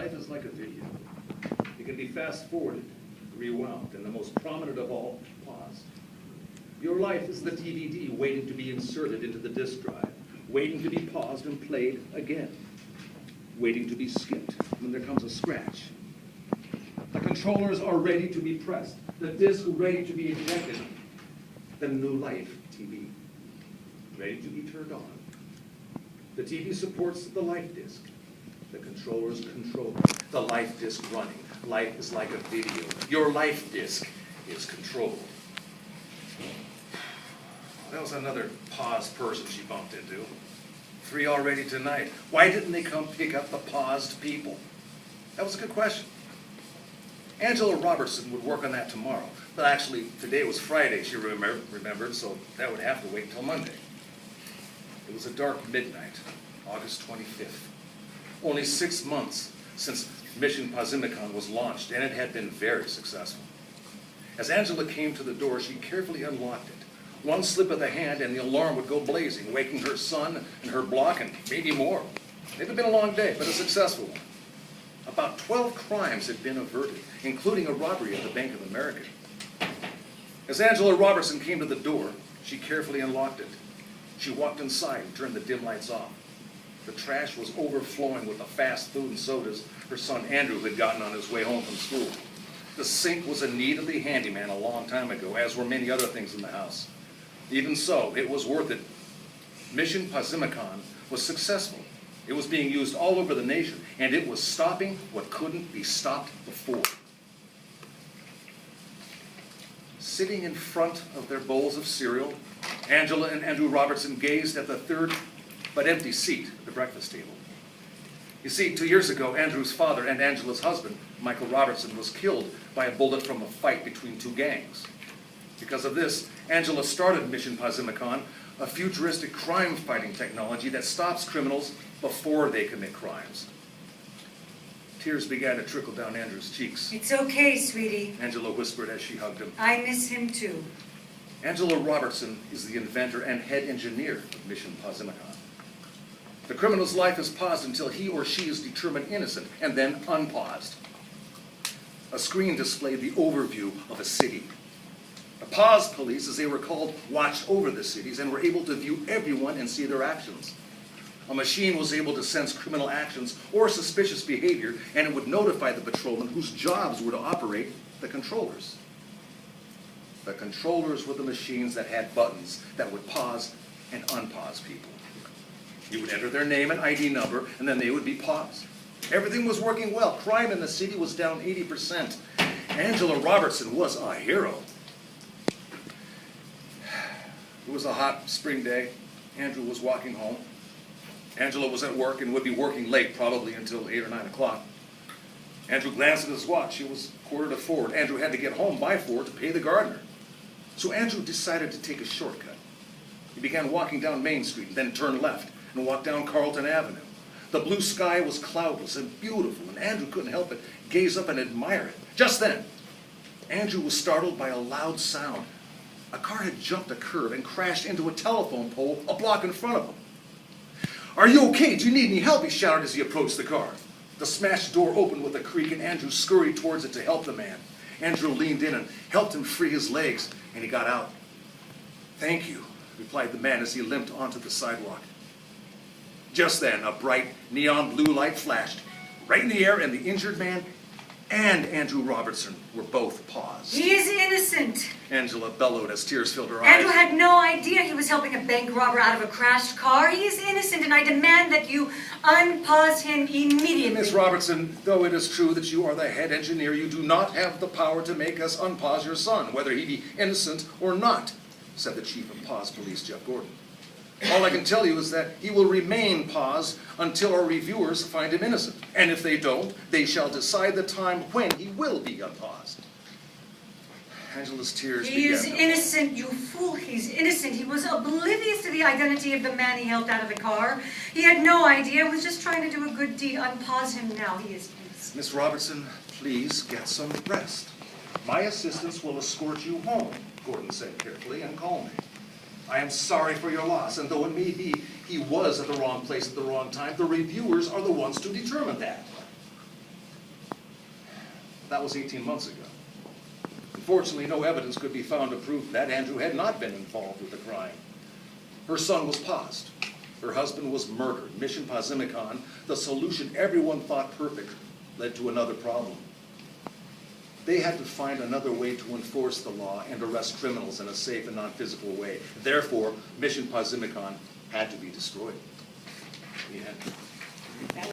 Life is like a video. It can be fast-forwarded, rewound, and the most prominent of all, paused. Your life is the DVD waiting to be inserted into the disk drive, waiting to be paused and played again, waiting to be skipped when there comes a scratch. The controllers are ready to be pressed, the disk ready to be ejected, the new life TV ready to be turned on. The TV supports the life disk. The controllers control the life disk running. Life is like a video. Your life disk is controlled. That was another paused person she bumped into. 3 already tonight. Why didn't they come pick up the paused people? That was a good question. Angela Robertson would work on that tomorrow. But actually, today was Friday, she remembered, so that would have to wait until Monday. It was a dark midnight, August 25th. Only 6 months since Mission Pausimicon was launched, and it had been very successful. As Angela came to the door, she carefully unlocked it. One slip of the hand and the alarm would go blazing, waking her son and her block and maybe more. It had been a long day, but a successful one. About 12 crimes had been averted, including a robbery at the Bank of America. As Angela Robertson came to the door, she carefully unlocked it. She walked inside and turned the dim lights off. The trash was overflowing with the fast food and sodas her son Andrew had gotten on his way home from school. The sink was in need of the handyman a long time ago, as were many other things in the house. Even so, it was worth it. Mission Pausimicon was successful. It was being used all over the nation, and it was stopping what couldn't be stopped before. Sitting in front of their bowls of cereal, Angela and Andrew Robertson gazed at the third but empty seat at the breakfast table. You see, 2 years ago, Andrew's father and Angela's husband, Michael Robertson, was killed by a bullet from a fight between 2 gangs. Because of this, Angela started Mission Pausimicon, a futuristic crime-fighting technology that stops criminals before they commit crimes. Tears began to trickle down Andrew's cheeks. It's okay, sweetie. Angela whispered as she hugged him. I miss him too. Angela Robertson is the inventor and head engineer of Mission Pausimicon. The criminal's life is paused until he or she is determined innocent, and then unpaused. A screen displayed the overview of a city. The paused police, as they were called, watched over the cities and were able to view everyone and see their actions. A machine was able to sense criminal actions or suspicious behavior, and it would notify the patrolmen whose jobs were to operate the controllers. The controllers were the machines that had buttons that would pause and unpause people. You would enter their name and ID number, and then they would be paused. Everything was working well. Crime in the city was down 80%. Angela Robertson was a hero. It was a hot spring day. Andrew was walking home. Angela was at work and would be working late, probably until 8 or 9 o'clock. Andrew glanced at his watch. It was 3:45. Andrew had to get home by 4 to pay the gardener. So Andrew decided to take a shortcut. He began walking down Main Street, then turned left and walked down Carlton Avenue. The blue sky was cloudless and beautiful, and Andrew couldn't help but gaze up and admire it. Just then, Andrew was startled by a loud sound. A car had jumped a curb and crashed into a telephone pole a block in front of him. "Are you okay? Do you need any help?" he shouted as he approached the car. The smashed door opened with a creak, and Andrew scurried towards it to help the man. Andrew leaned in and helped him free his legs, and he got out. "Thank you," replied the man as he limped onto the sidewalk. Just then, a bright neon blue light flashed right in the air, and the injured man and Andrew Robertson were both paused. He is innocent. Angela bellowed as tears filled her eyes. Andrew had no idea he was helping a bank robber out of a crashed car. He is innocent, and I demand that you unpause him immediately. Miss Robertson, though it is true that you are the head engineer, you do not have the power to make us unpause your son, whether he be innocent or not, said the chief of Pause Police, Jeff Gordon. All I can tell you is that he will remain paused until our reviewers find him innocent. And if they don't, they shall decide the time when he will be unpaused. Angela's tears began. He is innocent, you fool. He's innocent. He was oblivious to the identity of the man he helped out of the car. He had no idea. He was just trying to do a good deed. Unpause him now. He is innocent. Miss Robertson, please get some rest. My assistants will escort you home, Gordon said carefully and calmly. I am sorry for your loss, and though it may be he was at the wrong place at the wrong time, the reviewers are the ones to determine that. That was 18 months ago. Unfortunately, no evidence could be found to prove that Andrew had not been involved with the crime. Her son was paused. Her husband was murdered. Mission Pausimicon, the solution everyone thought perfect, led to another problem. They had to find another way to enforce the law and arrest criminals in a safe and non-physical way. Therefore, Mission Pausimicon had to be destroyed. The end.